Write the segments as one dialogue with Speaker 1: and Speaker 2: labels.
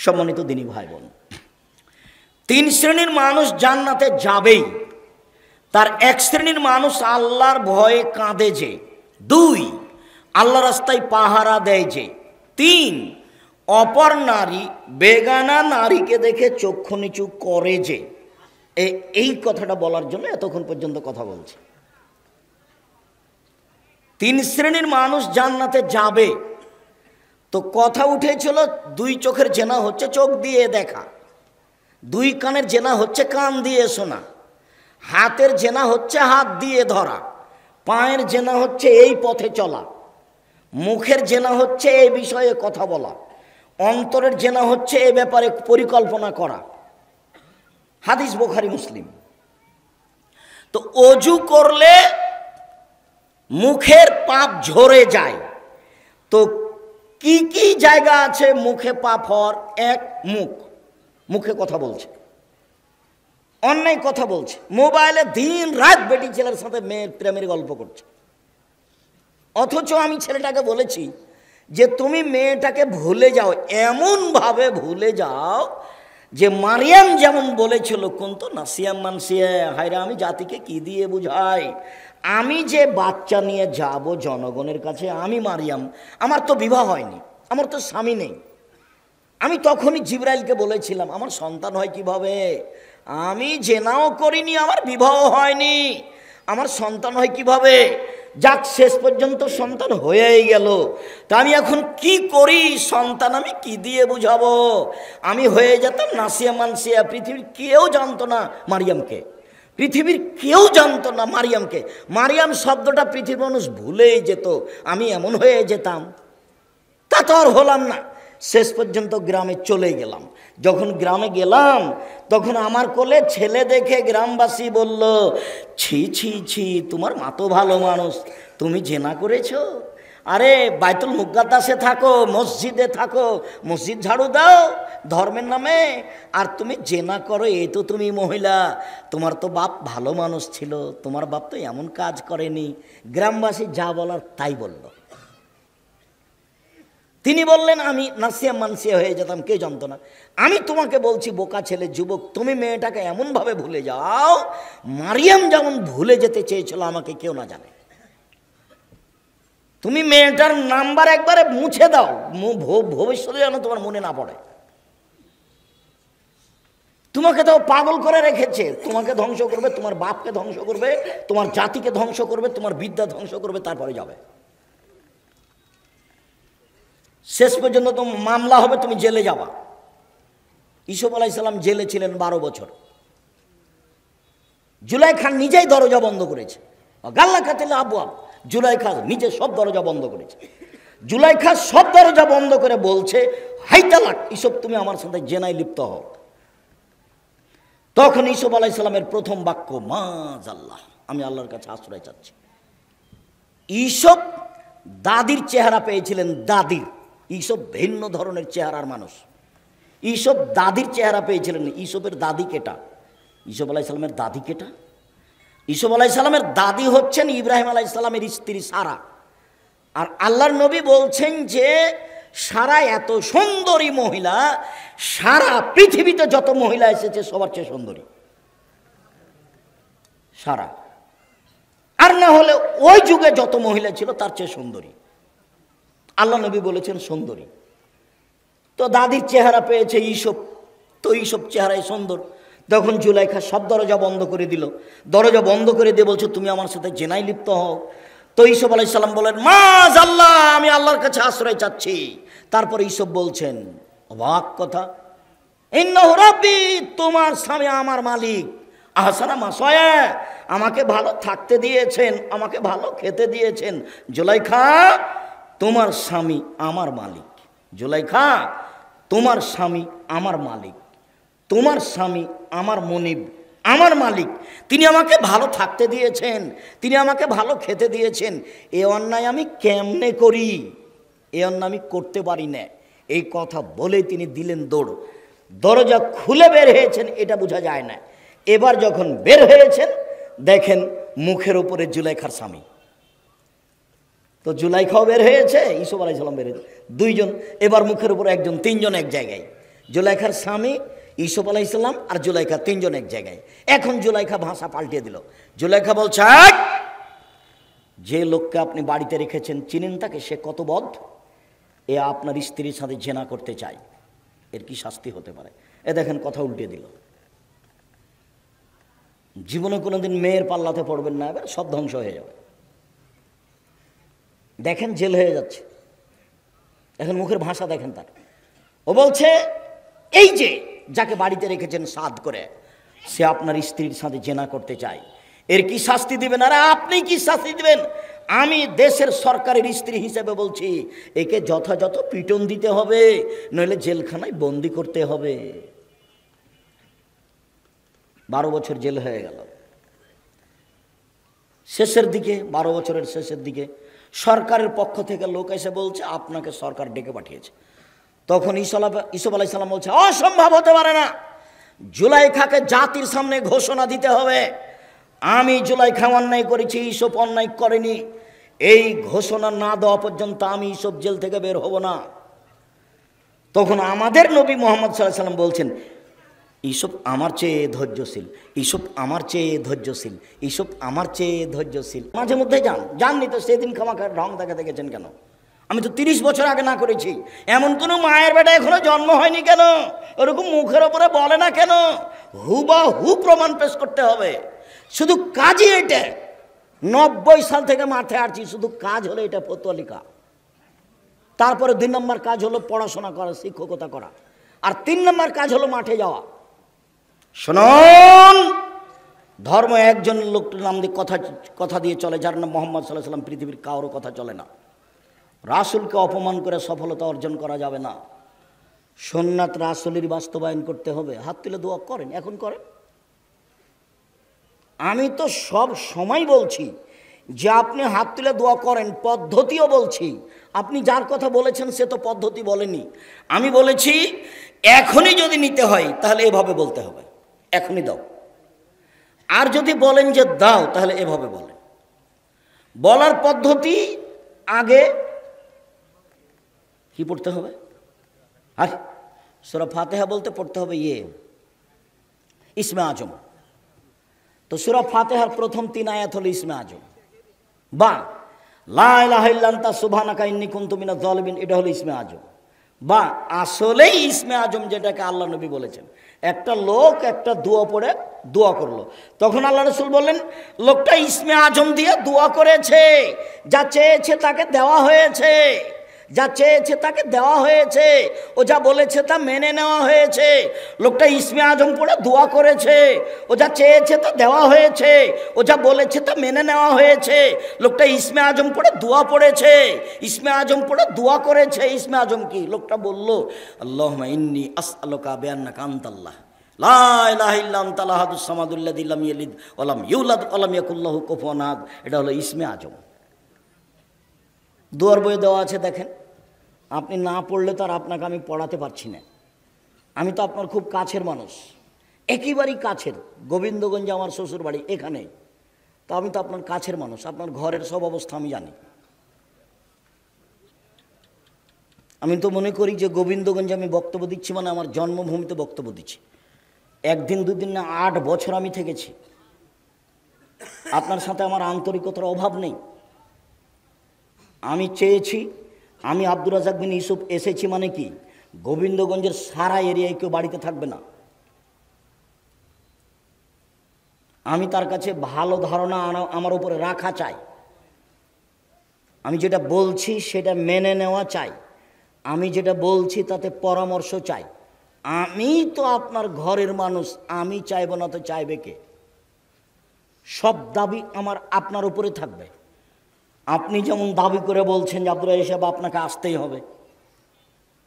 Speaker 1: সম্মানিত দিনী ভাই বোন, তিন শ্রেণীর মানুষ জান্নাতে যাবেই। তার এক শ্রেণীর মানুষ আল্লাহর ভয়ে কাঁদে যে, দুই আল্লাহ রাস্তায় পাহারা দেয় যে, তিন অপর নারী বেগানা নারীকে দেখে চক্ষু নিচু করে যে। এই কথাটা বলার জন্য এতক্ষণ পর্যন্ত কথা বলছে। তিন শ্রেণীর মানুষ জান্নাতে যাবে, তো কথা উঠেছিল দুই চোখের জেনা হচ্ছে চোখ দিয়ে দেখা, দুই কানের জেনা হচ্ছে কান দিয়ে শোনা, হাতের জেনা হচ্ছে হাত দিয়ে ধরা, পায়ের জেনা হচ্ছে এই পথে চলা, মুখের জেনা হচ্ছে এই বিষয়ে কথা বলা, অন্তরের জেনা হচ্ছে এ ব্যাপারে পরিকল্পনা করা। হাদিস বুখারী মুসলিম। তো অজু করলে মুখের পাপ ঝরে যায়। তো কি কি জায়গা আছে মুখে পাপ হওয়ার? এক, মুখে কথা বলছে, অন্যায় কথা বলছে, মোবাইলে দিন রাত বেটি ছেলের সাথে মেয়ের প্রেমের গল্প করছে। অথচ আমি ছেলেটাকে বলেছি যে তুমি মেয়েটাকে ভুলে যাও, এমনভাবে ভুলে যাও যে মারিয়াম যেমন বলেছিল, কুনতু নাসিয়াম মানসিয়া, হায়রা আমি জাতিকে কি দিয়ে বুঝাই, আমি যে বাচ্চা নিয়ে যাব জনগণের কাছে, আমি মারিয়াম, আমার তো বিবাহ হয়নি, আমার তো স্বামী নেই। আমি তখনই জিবরাইলকে বলেছিলাম আমার সন্তান হয় কিভাবে, আমি জেনাও করিনি, আমার বিবাহ হয়নি, আমার সন্তান হয় কিভাবে? যাক, শেষ পর্যন্ত সন্তান হয়েই গেল। তা আমি এখন কি করি? সন্তান আমি কি দিয়ে বুঝাবো? আমি হয়ে যেতাম নাসিয়া মানসিয়া, পৃথিবীর কেউ জানতো না মারিয়ামকে, পৃথিবীর কেউ জানতো না মারিয়ামকে। মারিয়াম শব্দটা পৃথিবীর মানুষ ভুলেই যেত, আমি এমন হয়ে যেতাম। তা তো আর হলাম না। শেষ পর্যন্ত গ্রামে চলে গেলাম। যখন গ্রামে গেলাম তখন আমার কোলে ছেলে দেখে গ্রামবাসী বলল, ছি ছি ছি, তোমার মা তো ভালো মানুষ, তুমি জেনা করেছো? আরে বাইতুল মুকাদ্দাসে থাকো, মসজিদে থাকো, মসজিদ ঝাড়ু দাও ধর্মের নামে, আর তুমি জেনা করো, এই তো তুমি মহিলা, তোমার তো বাপ ভালো মানুষ ছিল, তোমার বাপ তো এমন কাজ করেনি। গ্রামবাসী যা বলার তাই বলল। তিনি বললেন আমি নাসিয়া মানসিয়া হয়ে যেতাম, কে জানতো না। আমি তোমাকে বলছি বোকা ছেলে, যুবক, তুমি মেয়েটাকে এমনভাবে ভুলে যাও মারিয়াম যেমন ভুলে যেতে চেয়েছিল, আমাকে কেউ না জানে। তুমি মেয়েটার নাম্বার একবারে মুছে দাও, ভবিষ্যতে যেন তোমার মনে না পড়ে। তোমাকে তো পাগল করে রেখেছে, তোমাকে ধ্বংস করবে, তোমার বাপকে ধ্বংস করবে, তোমার জাতিকে ধ্বংস করবে, তোমার বিদ্যা ধ্বংস করবে, তারপরে যাবে। শেষ পর্যন্ত তো মামলা হবে, তুমি জেলে যাবা। ইউসুফ আলাইহিস সালাম জেলে ছিলেন 12 বছর। জুলাইখা নিজেই দরজা বন্ধ করেছে, গাল্লা খাতিল আবওয়াব, জুলাইখা নিজে সব দরজা বন্ধ করেছে। জুলাইখা সব দরজা বন্ধ করে বলছে, হাই তালাক, ইউসুফ তুমি আমার সাথে জেনায় লিপ্ত হও। তখন ইউসুফ আলাইহিস সালামের প্রথম বাক্য, মাযাল্লাহ, আমি আল্লাহর কাছে আশ্রয় চাচ্ছি। ইউসুফ দাদির চেহারা পেয়েছিলেন, দাদির। ইউসুফ ভিন্ন ধরনের চেহারার মানুষ। ইউসুফ দাদির চেহারা পেয়েছিলেন। ইউসুফের দাদি কেটা? ইউসুফ আলাইহিস সালামের দাদি কেটা? ইউসুফ আলাইহিস সালামের দাদি হচ্ছেন ইব্রাহিম আলাইহিস সালামের স্ত্রী সারা। আর আল্লাহর নবী বলছেন যে সারা এত সুন্দরী মহিলা, সারা পৃথিবীতে যত মহিলা এসেছে সবার চেয়ে সুন্দরী সারা। আর না হলে ওই যুগে যত মহিলা ছিল তার চেয়ে সুন্দরী। আল্লাহ নবী বলেছেন সুন্দরী। তো দাদির চেহারা পেয়েছে ইউসুফ, তো ইউসুফ চেহারায় সুন্দর। তখন জুলাইখা সব দরজা বন্ধ করে দিল। দরজা বন্ধ করে দিয়ে বলছে তুমি আমার সাথে জেনায় লিপ্ত হও। তো ইউসুফ আলাইহিস সালাম বলেন, মাযাল্লাহ, আমি আল্লাহর কাছে আশ্রয় চাচ্ছি। তারপর ইউসুফ বলছেন, অবাক কথা, ইন্নাহু রাব্বি, তোমার স্বামী আমার মালিক, আহসানা মাসায়া, আমাকে ভালো থাকতে দিয়েছেন, আমাকে ভালো খেতে দিয়েছেন। জুলাইখা, তোমার স্বামী আমার মালিক। জুলাইখা, তোমার স্বামী আমার মালিক, তোমার স্বামী আমার মনিব, আমার মালিক। তিনি আমাকে ভালো থাকতে দিয়েছেন, তিনি আমাকে ভালো খেতে দিয়েছেন। এ অন্যায় আমি কেমনে করি? এ অন্যায় আমি করতে পারি না। এই কথা বলে তিনি দিলেন দৌড়। দরজা খুলে বের হয়েছেন, এটা বোঝা যায় না। এবার যখন বের হয়েছেন দেখেন মুখের উপরে জুলাইখার স্বামী। তো জুলাইখাও বের হয়েছে, ইউসুফ আলাইহিস সালাম বের হয়েছে, দুইজন। এবার মুখের উপর একজন, তিনজন এক জায়গায়। জুলাইখার স্বামী ইউসুফ আলাইহিস সালাম আর জুলাইখা তিনজন এক জায়গায়। এখন জুলাইখা ভাষা পাল্টিয়ে দিল। জুলাইখা বলছে, যে লোককে আপনি বাড়িতে রেখেছেন চিনেন তাকে? সে কত বদ, এ আপনার স্ত্রীর সাথে জেনা করতে চায়, এর কি শাস্তি হতে পারে? এ দেখেন কথা উল্টে দিল। জীবনে কোনোদিন মেয়ের পাল্লাতে পড়বেন না, এবার সব ধ্বংস হয়ে যাবে। দেখেন জেল হয়ে যাচ্ছে। এখন মুখের ভাষা দেখেন তার। ও বলছে, এই যে যাকে বাড়িতে রেখেছেন সাধ করে, সে আপনার স্ত্রীর সাথে জেনা করতে চায়, এর কি শাস্তি দিবেন? আর আপনি কি শাস্তি দিবেন? আমি দেশের সরকারের স্ত্রী হিসেবে বলছি, একে যথাযথ পিটন দিতে হবে, নইলে জেলখানায় বন্দি করতে হবে। 12 বছর জেল হয়ে গেল। শেষের দিকে, 12 বছরের শেষের দিকে সরকারের পক্ষ থেকে লোক এসে বলছে, আপনাকে সরকার ডেকে পাঠিয়েছে। তখন ইউসুফ আলাইহিস সালাম বলছে, অসম্ভব হতে পারে না, জুলাইখাকে জাতির সামনে ঘোষণা দিতে হবে আমি জুলাইখা অন্যায় করেছি, ইউসুফ অন্যায় করেনি। এই ঘোষণা না দেওয়া পর্যন্ত আমি ইউসুফ জেল থেকে বের হব না। তখন আমাদের নবী মুহাম্মদ সাল্লাল্লাহু আলাইহি ওয়াসাল্লাম বলছেন, ইউসুফ আমার চেয়ে ধৈর্যশীল, ইউসুফ আমার চেয়ে ধৈর্যশীল, ইউসুফ আমার চেয়ে ধৈর্যশীল। মাঝে মধ্যে জাননি তো সেদিন খামাখার ঢং দেখাতে গেছেন কেন? আমি তো 30 বছর আগে না করেছি। এমন কোনো মায়ের বেটা এখনো জন্ম হয়নি কেন? ওরকম মুখের ওপরে বলে না কেন? হুবাহু প্রমাণ পেশ করতে হবে। শুধু কাজই এটা। 90 সাল থেকে মাঠে আসছি, শুধু কাজ হলো এটা ফতোয়া লেখা। তারপরে 2 নম্বর কাজ হলো পড়াশোনা করা, শিক্ষকতা করা। আর 3 নম্বর কাজ হলো মাঠে যাওয়া। শুনুন, ধর্ম একজন লোকটির নাম দিয়ে কথা দিয়ে চলে, যার নাম মুহাম্মদ সাল্লাল্লাহু আলাইহি ওয়াসাল্লাম। পৃথিবীর কারো কথা চলে না। রাসূলকে অপমান করে সফলতা অর্জন করা যাবে না। সুন্নাত রাসূলের বাস্তবায়ন করতে হবে। হাত তুলে দোয়া করেন, এখন করেন। আমি তো সব সময় বলছি যে আপনি হাত তুলে দোয়া করেন, পদ্ধতিও বলছি। আপনি যার কথা বলেছেন সে তো পদ্ধতি বলেনি। আমি বলেছি এখনই যদি নিতে হয় তাহলে এভাবে বলতে হবে, এখনই দাও। আর যদি বলেন যে দাও, তাহলে এভাবে বলেন। বলার পদ্ধতি আগে কি পড়তে হবে? আর সূরা ফাতিহা বলতে পড়তে হবে ইসমে আজম। তো সূরা ফাতিহার প্রথম 3 আয়াত হলো ইসমে আজম। বা লা ইলাহা ইল্লা আনতা সুবহানাকা ইন্নী কুনতু মিনাজ জালিমিন, এটা হলো ইসমে আজম। বা আসলেই ইসমে আজম যেটাকে আল্লাহ নবী বলেছেন। একটা লোক একটা দোয়া পড়ে দোয়া করলো, তখন আল্লাহ রাসূল বললেন, লোকটা ইসমে আজম দিয়ে দোয়া করেছে, যা চেয়েছে তাকে দেওয়া হয়েছে, যা চেয়েছে তাকে দেওয়া হয়েছে, ও যা বলেছে তা মেনে নেওয়া হয়েছে। লোকটা ইসমে আজম পড়ে দোয়া করেছে, ও যা চেয়েছে তা দেওয়া হয়েছে, ও যা বলেছে তা মেনে নেওয়া হয়েছে। লোকটা ইসমে আজম পড়ে দোয়া পড়েছে, ইসমে আজম পড়ে দোয়া করেছে। ইসমে আজম কি? লোকটা বলল, আল্লাহুম্মা ইন্নী আসআলুকা বিআন্নাকা আনতাল্লাহ লা ইলাহা ইল্লা আনতাল আহাদুস সামাদুল্লাযী লাম ইয়ালিদ ওয়া লাম ইউলাদ ওয়া লাম ইয়াকুল লাহু কুফুয়ান আহাদ। এটা হলো ইসমে আজম। দোয়ার বইয়ে দেওয়া আছে, দেখেন। আপনি না পড়লে তো আর আপনাকে আমি পড়াতে পারছি না। আমি তো আপনার খুব কাছের মানুষ, একেবারেই কাছের। গোবিন্দগঞ্জে আমার শ্বশুর বাড়ি, এখানে। তো আমি তো আপনার কাছের মানুষ, আপনার ঘরের সব অবস্থা আমি জানি। আমি তো মনে করি যে গোবিন্দগঞ্জে আমি বক্তব্য দিচ্ছি মানে আমার জন্মভূমিতে বক্তব্য দিচ্ছি। 1 দিন 2 দিন না, 8 বছর আমি থেকেছি। আপনার সাথে আমার আন্তরিকতার অভাব নেই। আমি চেয়েছি, আমি আব্দুর রাজ্জাক বিন ইউসুফ এসেছি মানে কি, গোবিন্দগঞ্জের সারা এরিয়ায় কেউ বাড়িতে থাকবে না। আমি তার কাছে ভালো ধারণা আমার উপরে রাখা চাই। আমি যেটা বলছি সেটা মেনে নেওয়া চাই। আমি যেটা বলছি তাতে পরামর্শ চাই। আমি তো আপনার ঘরের মানুষ, আমি চাইব না তো চাইবে কে? সব দাবি আমার আপনার উপরে থাকবে। আপনি যেমন দাবি করে বলছেন যে আব্দুর রাজ্জাক সাহেব আপনাকে আসতেই হবে,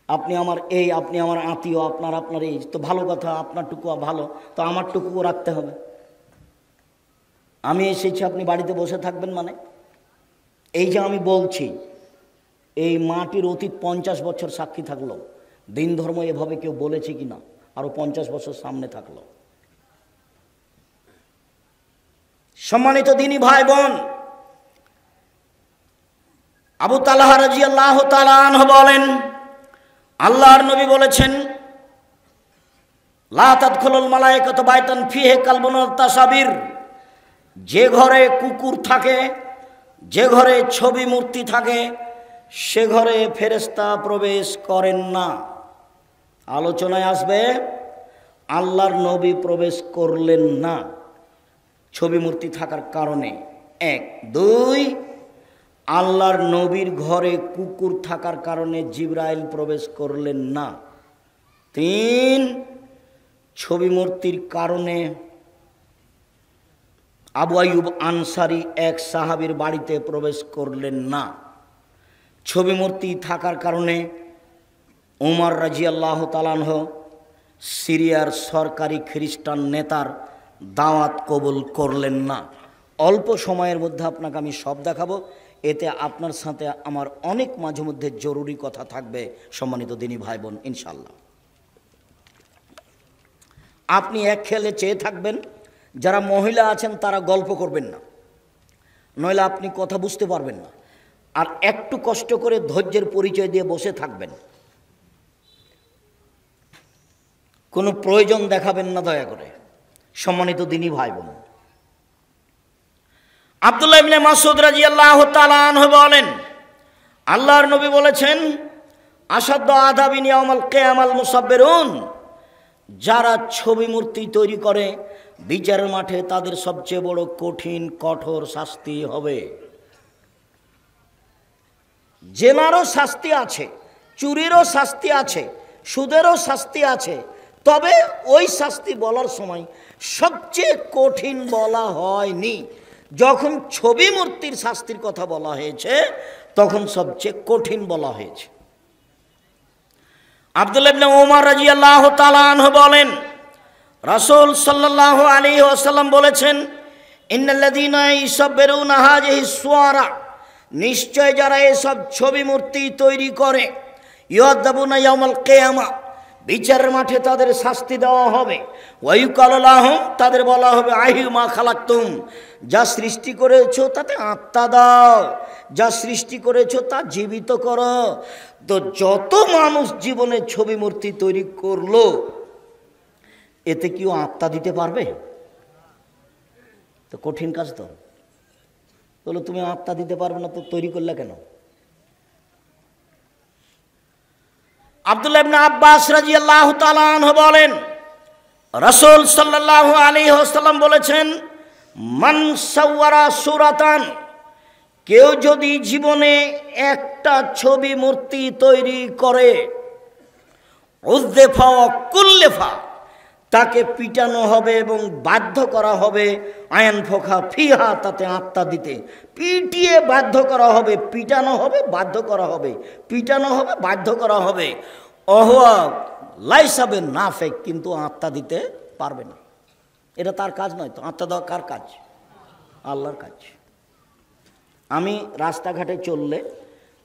Speaker 1: আপনি আমার এই, আপনি আমার আত্মীয়, আপনার এই, তো ভালো কথা, আপনারটুকু ভালো, তো আমারটুকুও রাখতে হবে। আমি এসেছি, আপনি বাড়িতে বসে থাকবেন মানে? এই যে আমি বলছি, এই মাটির অতীত 50 বছর সাক্ষী থাকলো। দিন ধর্ম এভাবে কেউ বলেছে কি না? আরো 50 বছর সামনে থাকলো। সম্মানিত দিনী ভাই বোন, আবু তালহা রাদিয়াল্লাহু তাআলা আনহু বলেন, আল্লাহর নবী বলেছেন, লা তাদখুলুল মালায়েকাতু বাইতান ফিহি কালবুন ওয়া তাসাবির, যে ঘরে কুকুর থাকে, যে ঘরে ছবি মূর্তি থাকে, সে ঘরে ফেরেশতা প্রবেশ করেন না। আলোচনায় আসবে আল্লাহর নবী প্রবেশ করলেন না ছবি মূর্তি থাকার কারণে, এক। দুই, আল্লাহর নবীর ঘরে কুকুর থাকার কারণে জিবরাইল প্রবেশ করলেন না। তিন, ছবি মূর্তির কারণে আবু আইয়ুব আনসারী এক সাহাবীর বাড়িতে প্রবেশ করলেন না। ছবি মূর্তি থাকার কারণে উমর রাদিয়াল্লাহু তাআলা আনহু সিরিয়ার সরকারি খ্রিস্টান নেতার দাওয়াত কবুল করলেন না। অল্প সময়ের মধ্যে আপনাকে আমি সব দেখাবো, এতে আপনার সাথে আমার অনেক মাঝে মধ্যে জরুরি কথা থাকবে সম্মানিত দিনী ভাই বোন ইনশাল্লাহ। আপনি এক খেলে চেয়ে থাকবেন, যারা মহিলা আছেন তারা গল্প করবেন না, নইলে আপনি কথা বুঝতে পারবেন না। আর একটু কষ্ট করে ধৈর্যের পরিচয় দিয়ে বসে থাকবেন, কোনো প্রয়োজন দেখাবেন না দয়া করে সম্মানিত দিনী ভাই বোন। আব্দুল্লাহ ইবনে মাসউদ রাদিয়াল্লাহু তাআলা আনহু বলেন, আল্লাহর নবী বলেছেন, আসাদ্দু আযাবিন ইয়াউমাল কিয়ামাল মুসাব্বিরুন, যারা ছবি মূর্তি তৈরি করে বিচারের মাঠে তাদের সবচেয়ে বড় কঠিন কঠোর শাস্তি হবে। জেনারও শাস্তি আছে, চুরিরও শাস্তি আছে, সুদেরও শাস্তি আছে, তবে ওই শাস্তি বলার সময় সবচেয়ে কঠিন বলা হয়নি। যখন ছবি মূর্তির শাস্তির কথা বলা হয়েছে তখন সবচেয়ে কঠিন বলা হয়েছে। আব্দুল্লাহ ইবনে ওমর রাদিয়াল্লাহু তাআলা আনহু বলেন, রাসূল সাল্লাল্লাহু আলাইহি ওয়াসাল্লাম বলেছেন, ইন্নাল্লাযীনা ইউসাব্বিরুনা হাযিহিস সুওয়ারা, নিশ্চয় যারা এসব ছবি মূর্তি তৈরি করে, ইউআযাবুনা ইয়াউমাল কিয়ামা, বিচারের মাঠে তাদের শাস্তি দেওয়া হবে। ওয়ায়ুকালু লাহুম, তাদের বলা হবে, আহি মা খালাকতুম, যা সৃষ্টি করেছো তাতে আত্মা দাও, যা সৃষ্টি করেছো তা জীবিত করো। তো যত মানুষ জীবনে ছবি মূর্তি তৈরি করলো, এতে কেউ আত্মা দিতে পারবে? তো কঠিন কাজ তো। বলো তুমি আত্মা দিতে পারবে না তো তৈরি করলে কেন? আব্দুল্লাহ ইবনে আব্বাস রাদিয়াল্লাহু তাআলা আনহু বলেন, রাসূল সাল্লাল্লাহু আলাইহি ওয়াসাল্লাম বলেছেন, মান সাওয়ারা সূরাতান, কেউ যদি জীবনে একটা ছবি মূর্তি তৈরি করে, উযফা ওয়া কুল্লিফা, তাকে পিটানো হবে এবং বাধ্য করা হবে, আয়ান ফোখা ফিহা, তাতে আত্মা দিতে। পিটিয়ে বাধ্য করা হবে, পিটানো হবে, বাধ্য করা হবে, পিটানো হবে, বাধ্য করা হবে। অহুয়া লাইসাবে নাফেক, কিন্তু আত্মা দিতে পারবে না। এটা তার কাজ নয় তো। আত্মা দেওয়া কার কাজ? আল্লাহর কাজ। আমি রাস্তাঘাটে চললে,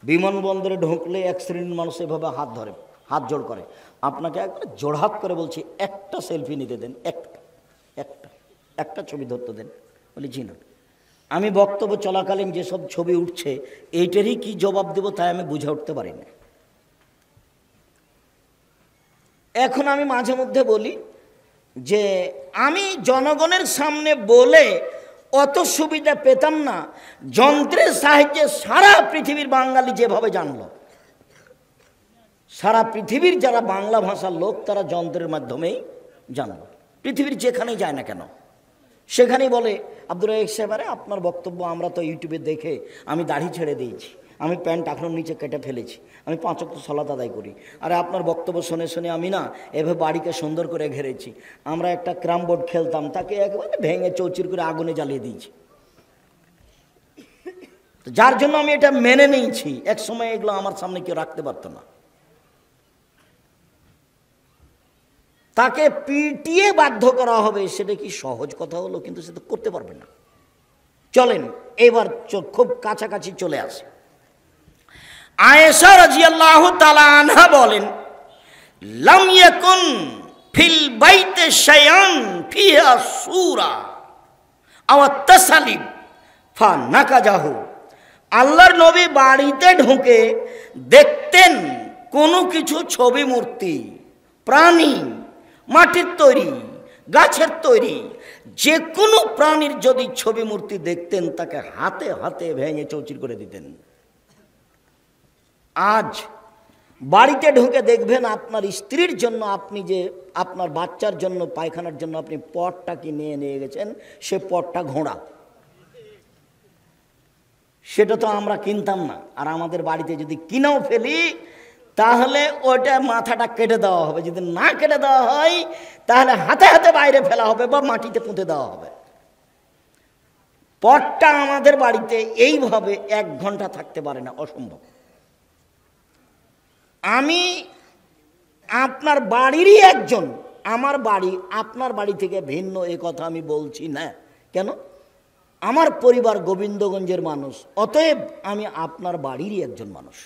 Speaker 1: বিমানবন্দরে ঢুকলে এক শ্রেণীর মানুষ এভাবে হাত ধরে, হাত জোড় করে। আপনাকে একবার জোড়হাত করে বলছি, একটা সেলফি নিতে দেন, একটা ছবি ধরতে দেন। বলি জি না। আমি বক্তব্য চলাকালীন যেসব ছবি উঠছে, এইটারই কি জবাব দেব তাই আমি বুঝে উঠতে পারি না। এখন আমি মাঝে মধ্যে বলি যে আমি জনগণের সামনে বলে অত সুবিধা পেতাম না, যন্ত্রের সাহায্যে সারা পৃথিবীর বাঙালি যেভাবে জানলো। সারা পৃথিবীর যারা বাংলা ভাষার লোক তারা যন্ত্রের মাধ্যমেই জানলো। পৃথিবীর যেখানেই যায় না কেন সেখানেই বলে, আব্দুর রাজ্জাক সাহেব, আরে আপনার বক্তব্য আমরা তো ইউটিউবে দেখে, আমি দাড়ি ছেড়ে দিয়েছি, আমি প্যান্ট এখনো নিচে কেটে ফেলেছি, আমি 5 ওয়াক্ত সালাত আদায় করি। আরে আপনার বক্তব্য শুনে শুনে আমি না এভাবে বাড়িকে সুন্দর করে ঘেরেছি। আমরা একটা ক্যারাম বোর্ড খেলতাম, তাকে একেবারে ভেঙে চৌচির করে আগুনে জ্বালিয়ে দিয়েছি। যার জন্য আমি এটা মেনে নিয়েছি। এক সময় এগুলো আমার সামনে কেউ রাখতে পারতো না। তাকে পিটিয়ে বাধ্য করা হবে, সেটা কি সহজ কথা হলো? কিন্তু সেটা করতে পারবে না। চলেন এবার খুব কাছাকাছি চলে আসে। আয়েশা রাদিয়াল্লাহু তাআলা আনহা বলেন, লাম ইয়াকুন ফিল বাইতে শাইআন ফিহা সূরা আও তাসালিব ফানাকাজাহু, আল্লাহর নবী বাড়িতে ঢুকে দেখতেন কোনো কিছু ছবি মূর্তি, প্রাণী মাটির তৈরি, গাছের তৈরি, যে কোনো প্রাণীর যদি ছবি মূর্তি দেখতেন তাকে হাতে হাতে ভেঙে চৌচির করে দিতেন। আজ বাড়িতে ঢুকে দেখবেন আপনার স্ত্রীর জন্য, আপনি যে আপনার বাচ্চার জন্য পায়খানার জন্য আপনি পটটা কিনে নিয়ে গেছেন, সে পটটা ঘোড়া। সেটা তো আমরা কিনতাম না, আর আমাদের বাড়িতে যদি কিনেও ফেলি তাহলে ওইটা মাথাটা কেটে দেওয়া হবে, যদি না কেটে দেওয়া হয় তাহলে হাতে হাতে বাইরে ফেলা হবে বা মাটিতে পুঁতে দেওয়া হবে। পটটা আমাদের বাড়িতে এইভাবে 1 ঘন্টা থাকতে পারে না, অসম্ভব। আমি আপনার বাড়িরই একজন, আমার বাড়ি আপনার বাড়ি থেকে ভিন্ন, এ কথা আমি বলছি না। কেন? আমার পরিবার গোবিন্দগঞ্জের মানুষ, অতএব আমি আপনার বাড়িরই একজন মানুষ।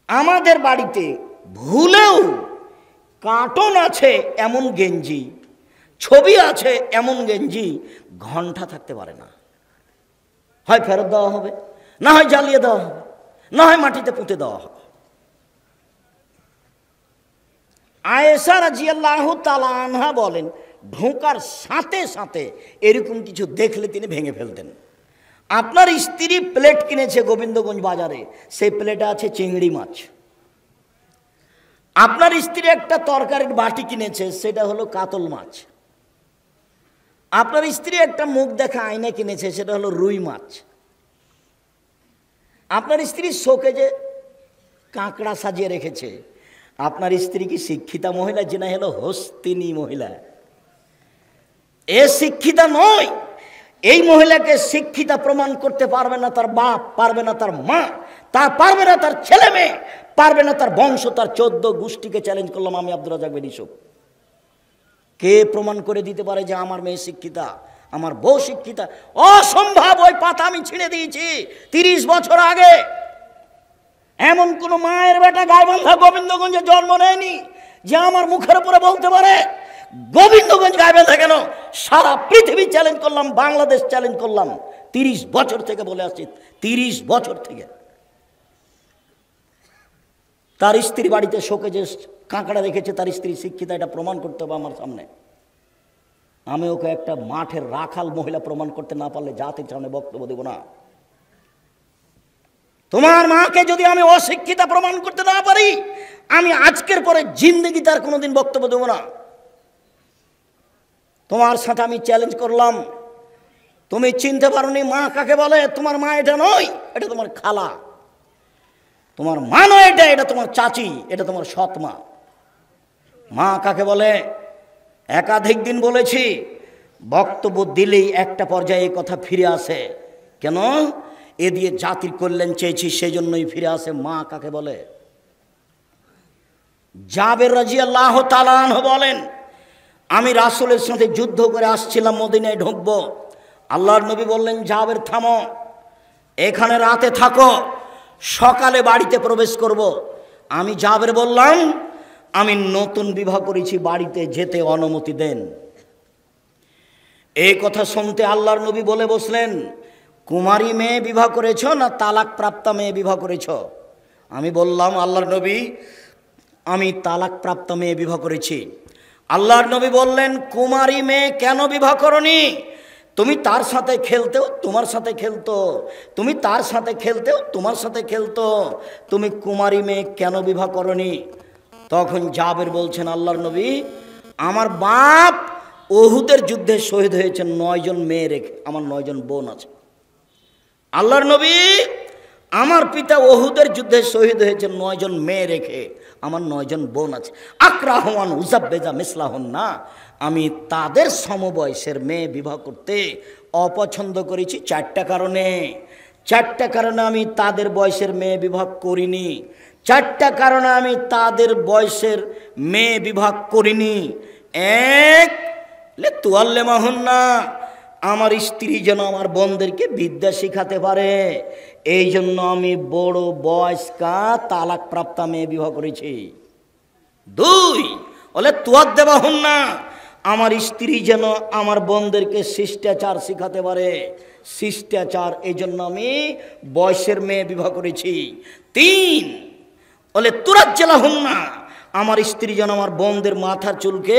Speaker 1: আমাদের বাড়িতে ভুলেও কার্টুন আছে এমন গেঞ্জি, ছবি আছে এমন গেঞ্জি ঘন্টা থাকতে পারে না। হয় ফেরত দেওয়া হবে, না হয় জ্বালিয়ে দেওয়া হবে, না হয় মাটিতে পুঁতে দেওয়া হবে। আয়েশা রাদিয়াল্লাহু তাআলা আনহা বলেন, ঢোকার সাথে সাথে এরকম কিছু দেখলে তিনি ভেঙে ফেলতেন। আপনার স্ত্রী প্লেট কিনেছে গোবিন্দগঞ্জ বাজারে, সেই প্লেটে আছে চিংড়ি মাছ। আপনার স্ত্রী একটা তরকারির বাটি কিনেছে, সেটা হলো কাতল মাছ। আপনার স্ত্রী একটা মুখ দেখা আয়না কিনেছে, সেটা হলো রুই মাছ। আপনার স্ত্রী শোকেজে কাঁকড়া সাজিয়ে রেখেছে। আপনার স্ত্রী কি শিক্ষিতা মহিলা? যে না হলো হস্তিনী মহিলা। এ শিক্ষিতা নয়। এই মহিলাকে শিক্ষিতা প্রমাণ করতে পারবে না তার বাপ, পারবে না তার মা, তা পারবে না তার ছেলে মেয়ে, পারবে না তার বংশ, তার 14 গোষ্ঠীকে চ্যালেঞ্জ করলাম আমি, আব্দুর রাজ্জাক বিন ইউসুফ। কে প্রমাণ করে দিতে পারে যে আমার মেয়ে শিক্ষিতা, আমার বউ শিক্ষিতা? অসম্ভব। ওই পাতা আমি ছিঁড়ে দিয়েছি 30 বছর আগে। এমন কোন মায়ের বেটা গাইবান্ধা গোবিন্দগঞ্জে জন্ম নেয়নি যে আমার মুখের উপরে বলতে পারে গোবিন্দগঞ্জ গাইবান্ধা কেন। সারা পৃথিবী চ্যালেঞ্জ করলাম, বাংলাদেশ চ্যালেঞ্জ করলাম। 30 বছর থেকে বলে আসছি, 30 বছর থেকে। তার স্ত্রী বাড়িতে শোকে যে কাঁকড়া রেখেছে, তার স্ত্রী শিক্ষিতা, এটা প্রমাণ করতে হবে আমার সামনে। আমি ওকে একটা মাঠের রাখাল মহিলা প্রমাণ করতে না পারলে জাতির সামনে বক্তব্য দেব না। তোমার মাকে যদি আমি অশিক্ষিতা প্রমাণ করতে না পারি, আমি আজকের পরে জিন্দগি তার কোনোদিন বক্তব্য দেব না। তোমার সাথে আমি চ্যালেঞ্জ করলাম, তুমি চিনতে পারোনি মা কাকে বলে? তোমার মা এটা নয়, এটা তোমার খালা। তোমার মা নয় এটা, এটা তোমার চাচি, এটা তোমার সৎ মা। মা কাকে বলে একাধিক দিন বলেছি, বক্তব্য দিলেই একটা পর্যায়ে কথা ফিরে আসে। কেন? এ দিয়ে জাতির কল্যাণ চেয়েছি, সেই জন্যই ফিরে আসে। মা কাকে বলে? জাবের রাদিয়াল্লাহু তাআলা আনহু বলেন, আমি রাসূলের সাথে যুদ্ধ করে আসছিলাম, মদিনায় ঢুকবো। আল্লাহর নবী বললেন, জাবের থামো, এখানে রাতে থাকো, সকালে বাড়িতে প্রবেশ করব। আমি জাবের বললাম, আমি নতুন বিবাহ করেছি, বাড়িতে যেতে অনুমতি দেন। এই কথা শুনতে আল্লাহর নবী বলে বসলেন, কুমারী মেয়ে বিবাহ করেছ না তালাক প্রাপ্তা মেয়ে বিবাহ করেছ? আমি বললাম, আল্লাহর নবী, আমি তালাক প্রাপ্তা মেয়ে বিবাহ করেছি। আল্লাহর নবী বললেন, কুমারী মেয়ে কেন বিবাহ করনি? তুমি তার সাথে খেলতেও তোমার সাথে খেলতো, তুমি তার সাথে খেলতেও তোমার সাথে খেলতো, তুমি কুমারী মেয়ে কেন বিবাহ করনি? তখন জাবের বলছেন, আল্লাহর নবী, আমার বাপ উহুদের যুদ্ধে শহীদ হয়েছেন 9 জন মেয়ে রেখে, আমার 9 জন বোন আছে। আল্লাহর নবী, আমার পিতা উহুদের যুদ্ধে শহীদ হয়েছেন 9 জন মেয়ে রেখে, আমার 9 জন বোন আছে। আকরাহওয়ান উজাব্বেজা মিসলাহুন না, আমি তাদের সমবয়সের মেয়ে বিবাহ করতে অপছন্দ করেছি 4টা কারণে। 4টা কারণে আমি তাদের বয়সের মেয়ে বিবাহ করিনি। 4টা কারণে আমি তাদের বয়সের মেয়ে বিবাহ করিনি। 1, তুয়াল্লেমাহুন্না, আমার স্ত্রী যেন আমার বোনদেরকে বিদ্যা শিখাতে পারে, এই জন্য আমি বড় বয়স্কা তালাক প্রাপ্তা মেয়ে বিবাহ করেছি। 2, বলে তুয়াদ্দেবাহুন্না, আমার স্ত্রী যেন আমার বোনদেরকে শিষ্টাচার শিখাতে পারে, শিষ্টাচার, এই জন্য আমি বয়সের মেয়ে বিবাহ করেছি। 3, বলে তুরাজ্জালাহুন না, আমার স্ত্রী যেন আমার বোনদের মাথার চুলকে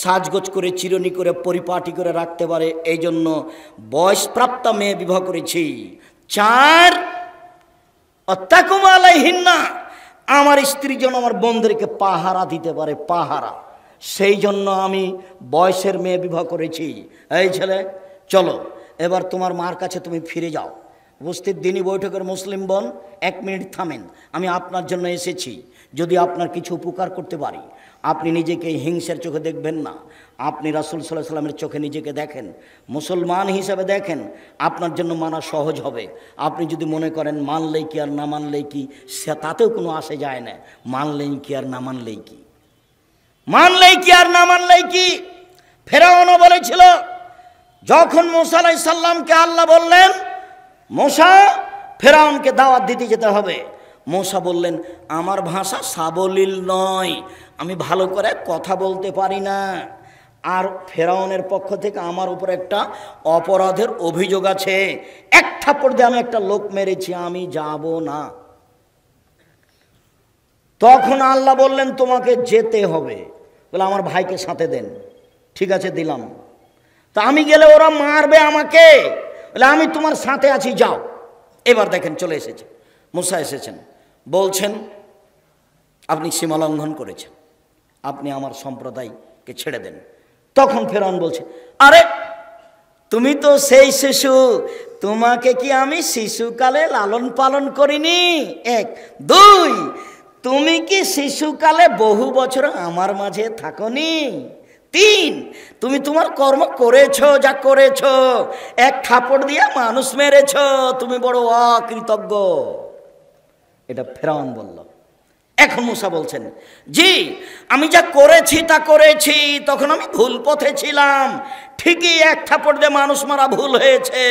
Speaker 1: সাজগোজ করে চিরুনি করে পরিপাটি করে রাখতে পারে, এই জন্য বয়সপ্রাপ্তা মেয়ে বিবাহ করেছি। 4 অত্যাকুম আলাইহিন্না, আমার স্ত্রী যেন আমার বোনদেরকে পাহারা দিতে পারে, পাহারা, সেই জন্য আমি বয়সের মেয়ে বিবাহ করেছি। এই ছেলে চলো এবার তোমার মার কাছে তুমি ফিরে যাও। উপস্থিত দিনী বৈঠকের মুসলিম বোন 1 মিনিট থামেন, আমি আপনার জন্য এসেছি, যদি আপনার কিছু উপকার করতে পারি। আপনি নিজেকে হিংসার চোখে দেখবেন না, আপনি রাসূল সাল্লাল্লাহু আলাইহি ওয়াসাল্লামের চোখে নিজেকে দেখেন, মুসলমান হিসাবে দেখেন, আপনার জন্য মানা সহজ হবে। আপনি যদি মনে করেন মানলেই কি আর না মানলেই কি, সে তাতেও কোনো আসে যায় না, মানলেই কি আর না মানলেই কি, মানলেই কি আর না মানলেই কি। ফেরাউনও বলেছিল, যখন মূসা আলাইহিস সালামকে আল্লাহ বললেন মূসা ফেরাউনকে দাওয়াত দিতে যেতে হবে, মূসা বললেন আমার ভাষা সাবলীল নয়, আমি ভালো করে কথা বলতে পারি না, আর ফেরাউনের পক্ষ থেকে আমার উপর একটা অপরাধের অভিযোগ আছে, 1 থাপ্পড় দিয়ে আমি একটা লোক মেরেছি, আমি যাব না। তখন আল্লাহ বললেন তোমাকে যেতে হবে। বলে আমার ভাইকে সাথে দেন। ঠিক আছে দিলাম। তা আমি গেলে ওরা মারবে আমাকে, বলে আমি তোমার সাথে আছি, যাও। এবার দেখেন চলে এসেছে, মূসা এসেছেন, বলছেন আপনি সীমা লঙ্ঘন করেছেন, আপনি আমার সম্প্রদায়কে ছেড়ে দেন। তখন ফেরাউন বলছে আরে তুমি তো সেই শিশু, তোমাকে কি আমি শিশুকালে লালন পালন করিনি? 1 2 তুমি কি শিশুকালে বহু বছর আমার মাঝে থাকনি? 3 তুমি তোমার কর্ম করেছো, যা করেছো, 1 থাপড় দিয়ে মানুষ মেরেছো, তুমি বড় অকৃতজ্ঞ। এটা ফেরাউন বলল। এখন মূসা বলছেন জি আমি যা করেছি তা করেছি, তখন আমি ভুল পথে ছিলাম, ঠিকই 1 থাপড় দিয়ে মানুষ মারা ভুল হয়েছে,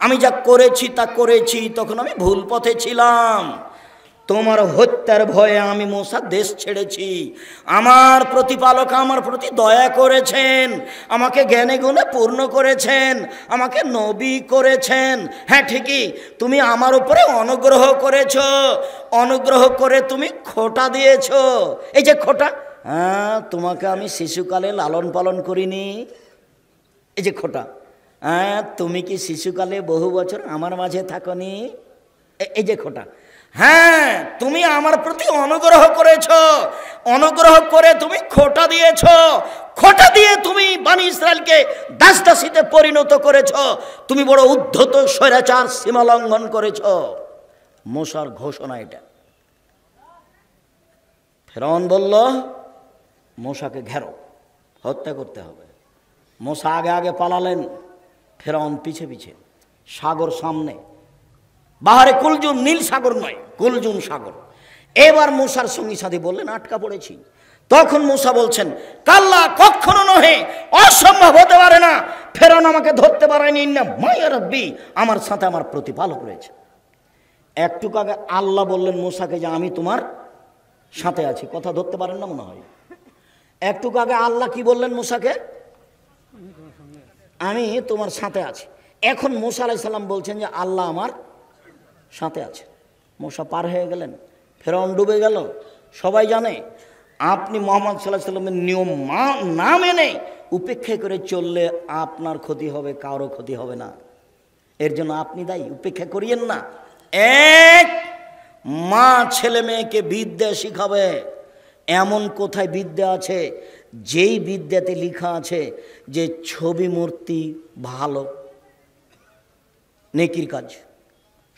Speaker 1: আমি যা করেছি তা করেছি, তখন আমি ভুল পথে ছিলাম। তোমার হত্যার ভয়ে আমি মূসা দেশ ছেড়েছি, আমার প্রতিপালক আমার প্রতি দয়া করেছেন, আমাকে জ্ঞানে গুণে পূর্ণ করেছেন, আমাকে নবী করেছেন। হ্যাঁ ঠিকই, তুমি আমার উপরে অনুগ্রহ করেছো, অনুগ্রহ করে তুমি খোঁটা দিয়েছো। এই যে খোঁটা, হ্যাঁ তোমাকে আমি শিশুকালে লালন পালন করিনি, এই যে খোঁটা, হ্যাঁ তুমি কি শিশুকালে বহু বছর আমার মাঝে থাকনি, এই যে খোঁটা, হ্যাঁ তুমি আমার প্রতি অনুগ্রহ করেছো, অনুগ্রহ করে তুমি খোঁটা দিয়েছো, খোঁটা দিয়ে তুমি বনি ইসরায়েলকে দাসদাসীতে পরিণত করেছো, তুমি বড় উদ্ধত স্বৈরাচার, সীমা লঙ্ঘন করেছো। মূসার ঘোষণা এটা। ফেরাউন বলল মূসাকে ঘেরো, হত্যা করতে হবে। মূসা আগে আগে পালালেন, ফেরাউন পিছে পিছে, সাগর সামনে, বাহারে কুলজুম, নীল সাগর নয়, কুলজুম সাগর। এবার মূসার সঙ্গী সাথী বললেন আটকা পড়েছি। তখন মূসা বলছেন কাল্লা, কখনো নহে, অসম্ভব হতে পারে না, ফেরাউন আমাকে ধরতে পারেনি, না মায়া রব্বি, আমার সাথে আমার প্রতিপালক রয়েছে। একটু আগে আল্লাহ বললেন মূসাকে যে আমি তোমার সাথে আছি, কথা ধরতে পারেন না মনে হয়। একটু আগে আল্লাহ কি বললেন মূসাকে, আমি তোমার সাথে আছি। এখন মূসা আলাইহিস সালাম বলছেন যে আল্লাহ আমার সাথে আছে। মূসা পার হয়ে গেলেন, ফেরাউন ডুবে গেল। সবাই জানে আপনি মুহাম্মদ সাল্লাল্লাহু আলাইহি ওয়াসাল্লামের নিয়ম না মেনে উপেক্ষা করে চললে আপনার ক্ষতি হবে, কারো ক্ষতি হবে না, এর জন্য আপনি দায়ী, উপেক্ষা করিয়েন না। মা ছেলে মেয়েকে বিদ্যা শিখাবে, এমন কোথায় বিদ্যা আছে যেই বিদ্যাতে লেখা আছে যে ছবি মূর্তি ভালো, নেকির কাজ,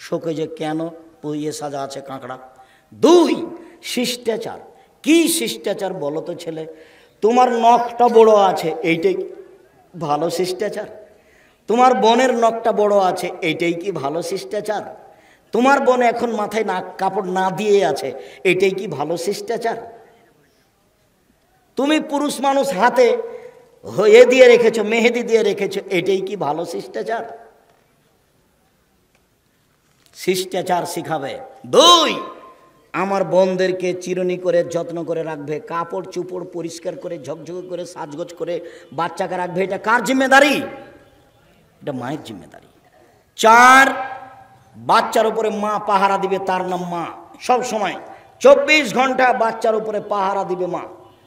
Speaker 1: শোকে যে কেন পুইয়ে সাজা আছে কাঁকড়া। 2 শিষ্টাচার। কি শিষ্টাচার বলো তো ছেলে, তোমার নখটা বড় আছে এইটাই ভালো শিষ্টাচার, তোমার বোনের নখটা বড় আছে এইটাই কি ভালো শিষ্টাচার, তোমার বোন এখন মাথায় নাক কাপড় না দিয়ে আছে এটাই কি ভালো শিষ্টাচার, তুমি পুরুষ মানুষ হাতে এ দিয়ে রেখেছো, মেহেদি দিয়ে রেখেছো, এটাই কি ভালো শিষ্টাচার? শিষ্টাচার শিখাবে। 2 আমার বোনদেরকে চিরুনি করে যত্ন করে রাখবে, কাপড় চুপড় পরিষ্কার করে ঝকঝকে করে সাজগোজ করে বাচ্চাকে রাখবে। এটা কার জিম্মেদারি? এটা মায়ের জিম্মেদারি। 4 বাচ্চার উপরে মা পাহারা দিবে, তার নাম মা, সব সময় 24 ঘন্টা বাচ্চার উপরে পাহারা দিবে মা।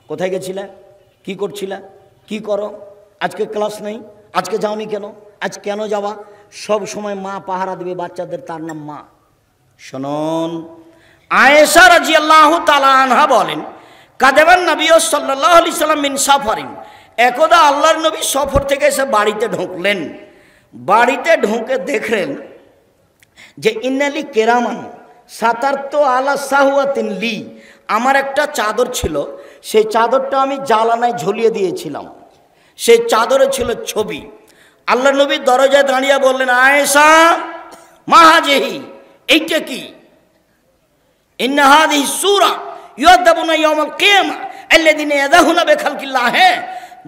Speaker 1: কোথায় গেছিলে, কি করছিলে, কি করো, আজকে ক্লাস নেই, আজকে যাওনি কেন, আজ কেন যাওয়া, সব সময় মা পাহারা দিবে বাচ্চাদের, তার নাম মা। শুনুন, আয়েশা রাদিয়াল্লাহু তাআলা আনহা বলেন, কাদেবান নবী সাল্লাল্লাহু আলাইহি সাল্লাম মিন সাফারিন, একদা আল্লাহর নবী সফর থেকে এসে বাড়িতে ঢুকলেন। বাড়িতে ঢুকে দেখলেন যে ইন্নালি কেরামান সাতার্ত আলা সাহুয়াতিন লি, আমার একটা চাদর ছিল, সেই চাদরটা আমি জালানায় ঝুলিয়ে দিয়েছিলাম, সেই চাদরে ছিল ছবি। আল্লাহ নবী দরজায় দাঁড়িয়ে বললেন, আয়েশা মা হাজিহি, এইটা কি? ইন্না হাদিহি সূরা ইউযাবুনা ইয়াউমাল কিয়ামা আল্লাযিনা ইয়াযাহুনা বিখালকিল্লাহ,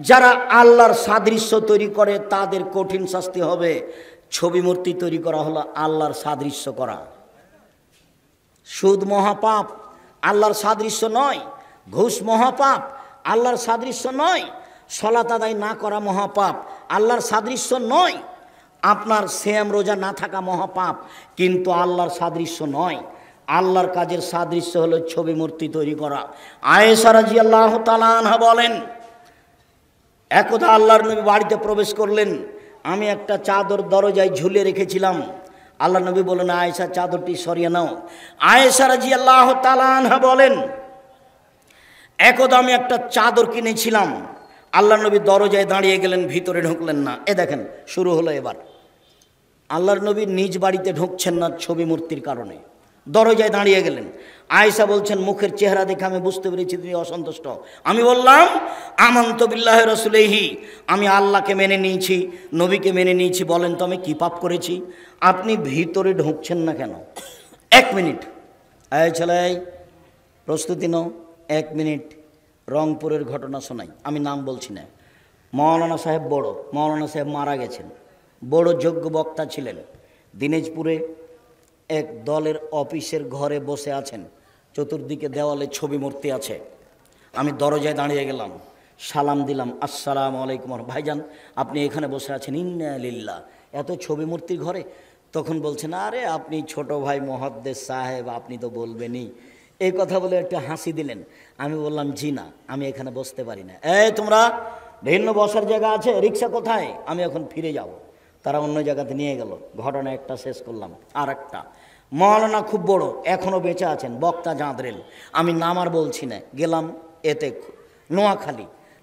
Speaker 1: যারা আল্লাহর সাদৃশ্য তৈরি করে তাদের কঠিন শাস্তি হবে। ছবি মূর্তি তৈরি করা হলো আল্লাহর সাদৃশ্য করা। সুদ মহাপাপ, আল্লাহর সাদৃশ্য নয়। ঘুষ মহাপাপ, আল্লাহর সাদৃশ্য নয়। সালাত আদায় না করা মহাপাপ, আল্লাহর সাদৃশ্য নয়। আপনার সিয়াম রোজা না থাকা মহাপাপ, কিন্তু আল্লাহর সাদৃশ্য নয়। আল্লাহর কাজের সাদৃশ্য হলো ছবি মূর্তি তৈরি করা। আয়েশা রাদিয়াল্লাহু তাআলা আনহা বলেন, একদা আল্লাহর নবী বাড়িতে প্রবেশ করলেন, আমি একটা চাদর দরজায় ঝুলিয়ে রেখেছিলাম। আল্লাহ নবী বলেন, আয়েশা চাদরটি সরিয়ে নাও। আয়েশা রাদিয়াল্লাহু তাআলা আনহা বলেন, একদা আমি একটা চাদর কিনেছিলাম। আল্লাহ নবী দরজায় দাঁড়িয়ে গেলেন, ভিতরে ঢুকলেন না। এ দেখেন শুরু হলো এবার। আল্লাহর নবী নিজ বাড়িতে ঢুকছেন না ছবি মূর্তির কারণে, দরজায় দাঁড়িয়ে গেলেন। আয়েশা বলছেন, মুখের চেহারা দেখে আমি বুঝতে পেরেছি তিনি অসন্তুষ্ট। আমি বললাম, আমানতু বিল্লাহি রাসূলিহি, আমি আল্লাহকে মেনে নিয়েছি, নবীকে মেনে নিয়েছি। বলেন তো আমি কি পাপ করেছি? আপনি ভিতরে ঢুকছেন না কেন? 1 মিনিট, এই ছেলে প্রস্তুতি নাও, 1 মিনিট। রংপুরের ঘটনা শোনাই, আমি নাম বলছি না। মৌলানা সাহেব বড়, মৌলানা সাহেব মারা গেছেন, বড় যোগ্য বক্তা ছিলেন। দিনাজপুরে এক দলের অফিসের ঘরে বসে আছেন, চতুর্দিকে দেওয়ালে ছবি মূর্তি আছে। আমি দরজায় দাঁড়িয়ে গেলাম, সালাম দিলাম, আসসালামু আলাইকুম। ভাইজান আপনি এখানে বসে আছেন? ইন্না লিল্লাহ, এত ছবি মূর্তির ঘরে? তখন বলছেন, আরে আপনি ছোট ভাই মুহাদ্দিস সাহেব, আপনি তো বলবেনই। এই কথা বলে একটা হাসি দিলেন। আমি বললাম, জি না, আমি এখানে বসতে পারি না। এই তোমরা ভিন্ন বসার জায়গা আছে, রিক্সা কোথায়? আমি এখন ফিরে যাব। তারা অন্য জায়গাতে নিয়ে গেল। ঘটনা একটা শেষ করলাম, আর একটা। মৌলানা খুব বড়, এখনও বেঁচে আছেন, বক্তা জাঁদরেল। আমি নাম আর বলছি না। গেলাম এতে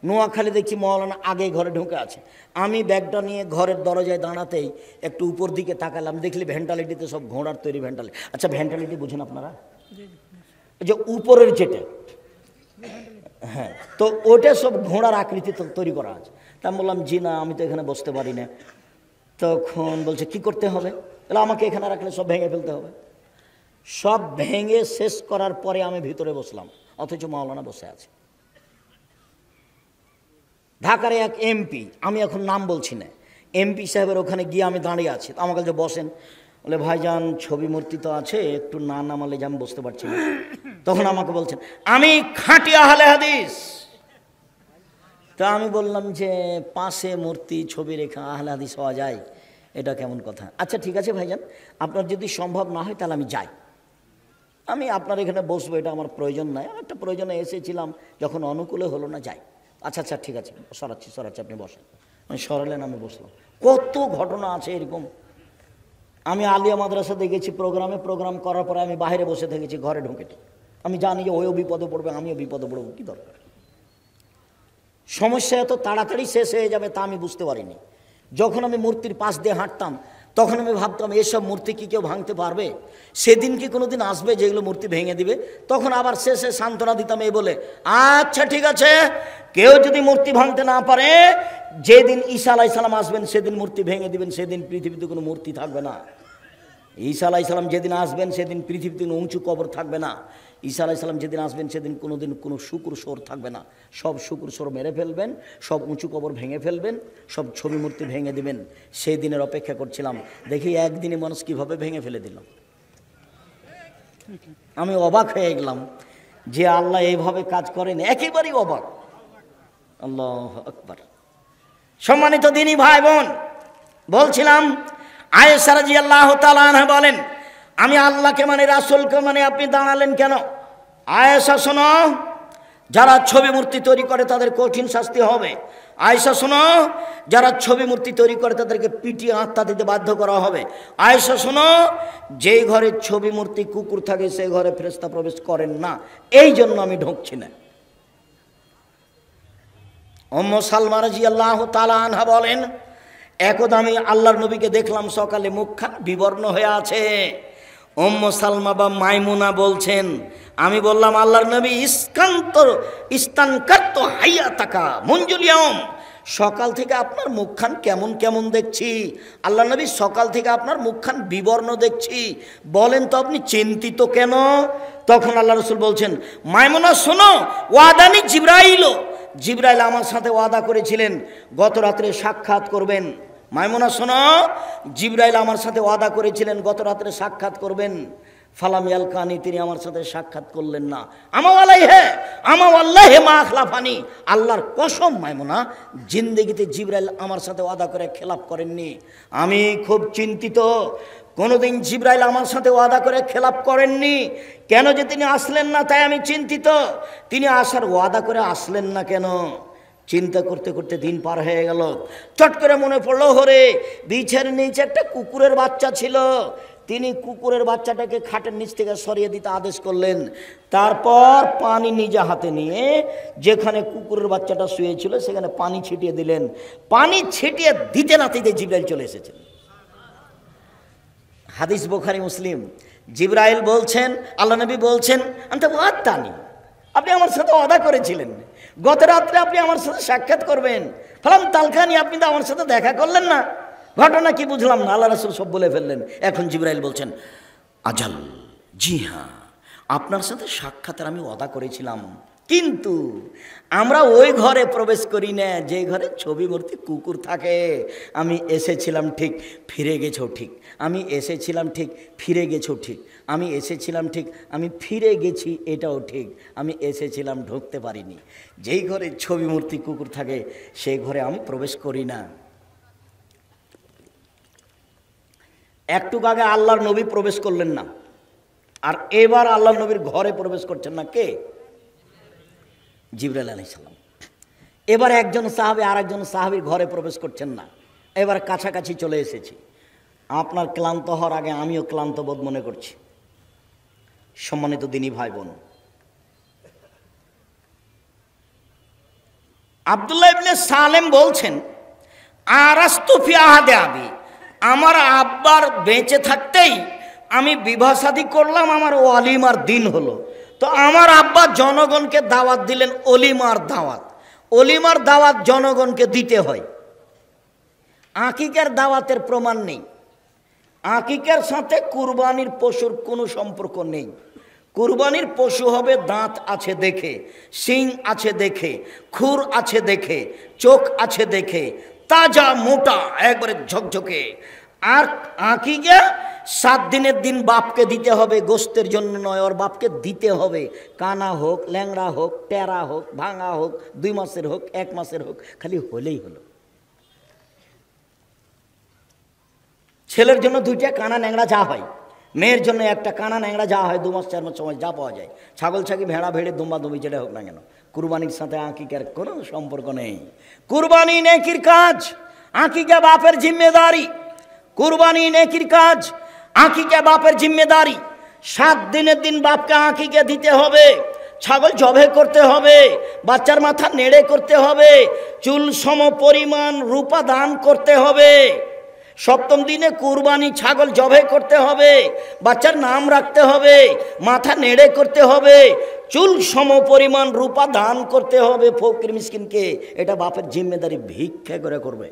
Speaker 1: নোয়াখালী দেখছি মৌলানা আগে ঘরে ঢুকে আছে। আমি ব্যাগটা নিয়ে ঘরের দরজায় দাঁড়াতেই একটু উপর দিকে তাকালাম, দেখলি ভেন্টালিটিতে সব ঘোড়ার তৈরি ভেন্টালিটি। আচ্ছা ভেন্টালিটি বুঝেন আপনারা? যে উপরের যেটা, হ্যাঁ, তো ওটা সব ঘোড়ার আকৃতি তৈরি করা আছে। তা আমি বললাম, জি না, আমি তো এখানে বসতে পারি না। তখন বলছে, কি করতে হবে? তাহলে আমাকে এখানে রাখলে সব ভেঙে ফেলতে হবে। সব ভেঙে শেষ করার পরে আমি ভিতরে বসলাম, অথচ মাওলানা বসে আছে। ঢাকার এক এমপি, আমি এখন নাম বলছি না, এমপি সাহেবের ওখানে গিয়ে আমি দাঁড়িয়ে আছি। আমার কাছে বসেন, বলে ভাইজান ছবি মূর্তি তো আছে, একটু না নামালে যে আমি বসতে পারছি না। তখন আমাকে বলছেন, আমি খাঁটি আহলে হাদিস। তা আমি বললাম যে পাশে মূর্তি ছবি রেখা আহলে হাদিস হওয়া যায়, এটা কেমন কথা? আচ্ছা ঠিক আছে ভাইজান, আপনার যদি সম্ভব না হয় তাহলে আমি যাই, আমি আপনার এখানে বসবো, এটা আমার প্রয়োজন নাই, আমি একটা প্রয়োজনে এসেছিলাম, যখন অনুকূলে হলো না যাই। আচ্ছা আচ্ছা ঠিক আছে, সরাচ্ছি, আপনি বসেন। আমি সরালেন, আমি বসলাম। কত ঘটনা আছে এরকম। আমি আলিয়া মাদ্রাসাতে গেছি প্রোগ্রাম করার পরে আমি বাইরে বসে থেকেছি, ঘরে ঢুকেছি। আমি জানি যে ওইও বিপদে পড়বে, আমিও বিপদে পড়বো, কী দরকার? সমস্যা এত তাড়াতাড়ি শেষ হয়ে যাবে তা আমি বুঝতে পারিনি। যখন আমি মূর্তির পাশ দিয়ে হাঁটতাম তখন আমি ভাবতাম, এসব মূর্তি কি কেউ ভাঙতে পারবে? সেদিন কি কোনো দিন আসবে যেগুলো মূর্তি ভেঙে দিবে? তখন আবার শেষে সান্ত্বনা দিতাম এই বলে, আচ্ছা ঠিক আছে, কেউ যদি মূর্তি ভাঙতে না পারে, যেদিন ঈসা আলাইহিস সালাম আসবেন সেদিন মূর্তি ভেঙে দিবেন, সেদিন পৃথিবীতে কোনো মূর্তি থাকবে না। ঈসা আলাইহিস সালাম যেদিন আসবেন সেদিন পৃথিবীতে কোনো উঁচু কবর থাকবে না। ঈসা আলাইহিস সালাম যেদিন আসবেন সেদিন কোনো শুকুর সোর থাকবে না। সব শুকুর সোর মেরে ফেলবেন, সব উঁচু কবর ভেঙে ফেলবেন, সব ছবি মূর্তি ভেঙে দিবেন। সেই দিনের অপেক্ষা করছিলাম, দেখি একদিনে মানুষ কীভাবে ভেঙে ফেলে দিল। আমি অবাক হয়ে গেলাম যে আল্লাহ এইভাবে কাজ করেন, একেবারেই অবাক। আল্লাহু আকবার। সম্মানিত দিনী ভাই বোন, বলছিলাম আয়েশা রাদিয়াল্লাহু তাআলা আনহা বলেন, আমি আল্লাহকে মানে রাসূলকে মানে আপনি দাঁড়ালেন কেন? আয়েশা শোনো, যারা ছবি মূর্তি তৈরি করে তাদের কঠিন শাস্তি হবে। আয়েশা শোনো, যারা ছবি মূর্তি তৈরি করে তাদেরকে পিটিয়ে আত্মা দিতে বাধ্য করা হবে। আয়েশা শোনো, যেই ঘরে ছবি মূর্তি কুকুর থাকে সেই ঘরে ফেরেশতা প্রবেশ করেন না, এই জন্য আমি ঢুকছি না। উম্মু সালমা রাদিয়াল্লাহু তাআলা আনহা বলেন, একদা আমি আল্লাহর নবীকে দেখলাম সকালে মুখখান বিবর্ণ হয়ে আছে। উম্মু সালমা বা মাইমুনা বলছেন, আমি বললাম আল্লাহর নবী, ইস্তানকারতু হাইয়াতাকা মুনজুল ইয়াউম, সকাল থেকে আপনার মুখখান কেমন কেমন দেখছি। আল্লাহ নবী, সকাল থেকে আপনার মুখখান বিবর্ণ দেখছি, বলেন তো আপনি চিন্তিত কেন? তখন আল্লাহ রাসূল বলছেন, মাইমুনা শোনো, ওয়াদানি জিবরাইল, জিবরাইল আমার সাথে ওয়াদা করেছিলেন গত রাত্রে সাক্ষাৎ করবেন। মাইমুনা শোনো, জিবরাইল আমার সাথে ওয়াদা করেছিলেন গত রাত্রে সাক্ষাৎ করবেন। ফালাম ইয়ালকানি, তিনি আমার সাথে সাক্ষাৎ করলেন না। আমাওয়াল্লাহি মা আখলাফানি, আল্লাহর কসম মাইমুনা, জিন্দেগিতে জিবরাইল আমার সাথে ওয়াদা করে খেলাপ করেননি। আমি খুব চিন্তিত, কোনোদিন জিবরাইল আমার সাথে ওয়াদা করে খেলাপ করেননি, কেন যে তিনি আসলেন না তাই আমি চিন্তিত। তিনি আসার ওয়াদা করে আসলেন না কেন? চিন্তা করতে করতে দিন পার হয়ে গেল। চট করে মনে পড়লো, হরে বিছের নিচে একটা কুকুরের বাচ্চা ছিল। তিনি কুকুরের বাচ্চাটাকে খাটের নিচ থেকে সরিয়ে দিতে আদেশ করলেন। তারপর পানি নিজে হাতে নিয়ে যেখানে কুকুরের বাচ্চাটা শুয়েছিল সেখানে পানি ছিটিয়ে দিলেন। পানি ছিটিয়ে দিতে না দিতে জিবরাইল চলে এসেছেন। হাদিস বুখারী মুসলিম। জিবরাইল বলছেন, আল্লাহ নবী বলছেন, আনতা ওয়াদানি, আপনি আমার সাথে ওয়াদা করেছিলেন গত রাত্রে আপনি আমার সাথে সাক্ষাৎ করবেন। ফালাম তালকানি, আপনি তো আমার সাথে দেখা করলেন না, ঘটনা কি বুঝলাম না। আল্লাহ রাসূল সব বলে ফেললেন। এখন জিবরাইল বলছেন, আজাল, জি হ্যাঁ, আপনার সাথে সাক্ষাতের আমি ওয়াদা করেছিলাম, কিন্তু আমরা ওই ঘরে প্রবেশ করি না যে ঘরে ছবি মূর্তি কুকুর থাকে। আমি এসেছিলাম ঠিক, ফিরে গেছো ঠিক, আমি এসেছিলাম ঠিক, ফিরে গেছো ঠিক, আমি এসেছিলাম ঠিক, আমি ফিরে গেছি এটাও ঠিক, আমি এসেছিলাম ঢুকতে পারিনি। যেই ঘরে ছবি মূর্তি কুকুর থাকে সেই ঘরে আমি প্রবেশ করি না। একটু আগে আল্লাহর নবী প্রবেশ করলেন না, আর এবার আল্লাহর নবীর ঘরে প্রবেশ করছেন না কে? জিবরাইল আলাইহিস সালাম। এবার একজন সাহাবী আর একজন সাহাবীর ঘরে প্রবেশ করছেন না, এবার কাছাকাছি চলে এসেছি। আপনার ক্লান্ত হওয়ার আগে আমিও ক্লান্ত বোধ মনে করছি। সম্মানিত দিনী ভাই বোন, আব্দুল্লাহ ইবনে সালেম বলছেন, আরাস্তু ফি আহাদে আবি, আমার আব্বার বেঁচে থাকতেই আমি বিবাহ শাদী করলাম, আমার ওয়ালিমার দিন হলো। তো আমার আব্বা জনগণকে দাওয়াত দিলেন, অলিমার দাওয়াত। অলিমার দাওয়াত জনগণকে দিতে হয়। আকিকার দাওয়াতের প্রমাণ নেই। আকিকার সাথে কুরবানির পশুর কোনো সম্পর্ক নেই। কুরবানির পশু হবে দাঁত আছে দেখে, শিং আছে দেখে, খুর আছে দেখে, চোখ আছে দেখে, তাজা মোটা একবারে ঝকঝকে। আর আকিকা 7 দিনের দিন বাপকে দিতে হবে, গোস্তের জন্য নয়, ওর বাপকে দিতে হবে। কানা হোক, ল্যাংড়া হোক, টেরা হোক, ভাঙা হোক, 2 মাসের হোক, 1 মাসের হোক, খালি হলেই হলো। ছেলের জন্য 2টা কানা ন্যাংড়া যা হয়, মেয়ের জন্য একটা কানা ন্যাংড়া যা হয়, 2 মাস 4 মাস সময় যা পাওয়া যায়। ছাগল ছাগি, ভেড়া ভেড়ে, দুম্বা দুম্বি যেটা হোক না কেন, কুরবানির সাথে আকিকার কোনো সম্পর্ক নেই। কুরবানি নেকির কাজ, আকিকা বাপের জিম্মেদারি। কুরবানি নেকির কাজ, আকিকা বাপের জিম্মেদারি। 7 দিনের দিন বাপকে আকিকা দিতে হবে, ছাগল জবে করতে হবে, বাচ্চার মাথা নেড়ে করতে হবে, চুল সম পরিমাণ রূপা দান করতে হবে। 7ম দিনে কুরবানি ছাগল জবে করতে হবে, বাচ্চার নাম রাখতে হবে, মাথা নেড়ে করতে হবে, চুল সম পরিমাণ রূপা দান করতে হবে ফকির মিসকিনকে। এটা বাপের জিম্মেদারি, ভিক্ষা করে করবে।